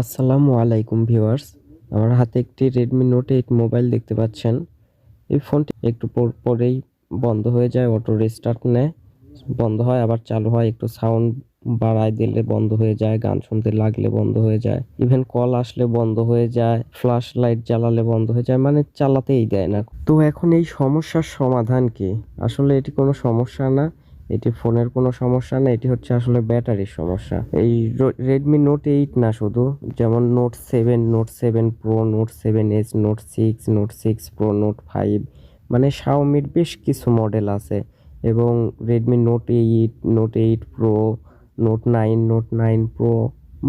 আসসালামু আলাইকুম ভিউয়ার্স, আমার হাতে একটি Redmi Note8 মোবাইল দেখতে পাচ্ছেন। এই ফোনটি একটু পরেই বন্ধ হয়ে যায়, অটো রিস্টার্ট নেয়, বন্ধ হয় আবার চালু হয়, একটু সাউন্ড বাড়ায় দিলে বন্ধ হয়ে যায়, গান শুনতে লাগলে বন্ধ হয়ে যায়, ইভেন কল আসলে বন্ধ হয়ে যায়, ফ্ল্যাশ লাইট জ্বালালে বন্ধ হয়ে যায়, মানে চালাতেই দেয় না। তো এখন এই সমস্যার সমাধান কি? আসলে এটি কোনো সমস্যা না, এটি ফোনের কোনো সমস্যা না, এটি হচ্ছে আসলে ব্যাটারির সমস্যা। এই Redmi Note8 না, শুধু যেমন Note7, Note7 Pro, Note7s, Note6, Note6 Pro, Note5, মানে Xiaomiর বেশ কিছু মডেল আছে, এবং Redmi Note8, Note8 Pro, Note9, Note9 Pro,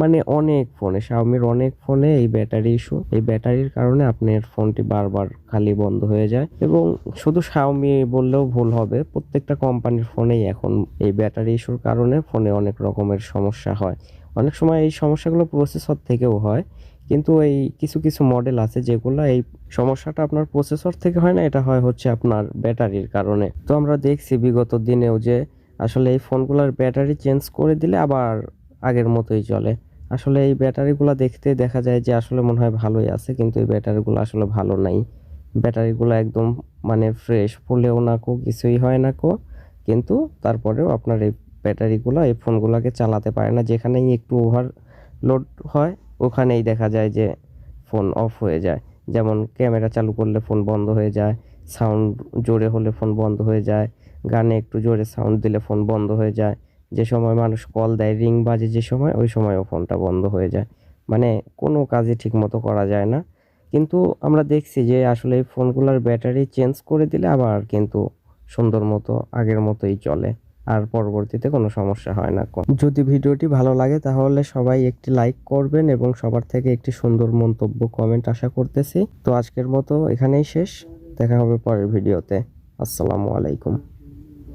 মানে অনেক ফোনে, Xiaomiর অনেক ফোনে এই ব্যাটারি ইস্যু। এই ব্যাটারির কারণে আপনার ফোনটি বারবার খালি বন্ধ হয়ে যায়, এবং শুধু Xiaomi বললেও ভুল হবে, প্রত্যেকটা কোম্পানির ফোনেই এখন এই ব্যাটারি ইস্যুর কারণে ফোনে অনেক রকমের সমস্যা হয়। অনেক সময় এই সমস্যাগুলো প্রসেসর থেকেও হয়, কিন্তু এই কিছু কিছু মডেল আছে যেগুলো এই সমস্যাটা আপনার প্রসেসর থেকে হয় না, এটা হয় হচ্ছে আপনার ব্যাটারির কারণে। তো আমরা দেখছি বিগত দিনেও যে আসলে এই ফোনগুলোর ব্যাটারি চেঞ্জ করে দিলে আবার আগের মতোই চলে। আসলে এই ব্যাটারিগুলো দেখতে দেখা যায় যে আসলে মনে হয় ভালোই আছে, কিন্তু এই ব্যাটারিগুলো আসলে ভালো নাই। ব্যাটারিগুলো একদম মানে ফ্রেশ, ফুলেও না কো, কিছুই হয় না কো, কিন্তু তারপরেও আপনার এই ব্যাটারিগুলো এই ফোনগুলোকে চালাতে পারে না। যেখানেই একটু ওভারলোড হয় ওখানেই দেখা যায় যে ফোন অফ হয়ে যায়। যেমন ক্যামেরা চালু করলে ফোন বন্ধ হয়ে যায়, সাউন্ড জোরে হলে ফোন বন্ধ হয়ে যায়, গানে একটু জোরে সাউন্ড দিলে ফোন বন্ধ হয়ে যায়, যে সময় মানুষ কল দেয়, রিং বাজে যে সময়, ওই সময়ও ফোনটা বন্ধ হয়ে যায়। মানে কোনো কাজই ঠিকমতো করা যায় না। কিন্তু আমরা দেখছি যে আসলে এই ফোনগুলোর ব্যাটারি চেঞ্জ করে দিলে আবার কিন্তু সুন্দর মতো আগের মতোই চলে, আর পরবর্তীতে কোনো সমস্যা হয় না। যদি ভিডিওটি ভালো লাগে তাহলে সবাই একটি লাইক করবেন এবং সবার থেকে একটি সুন্দর মন্তব্য কমেন্ট আশা করতেছি। তো আজকের মতো এখানেই শেষ, দেখা হবে পরের ভিডিওতে। আসসালামু আলাইকুম।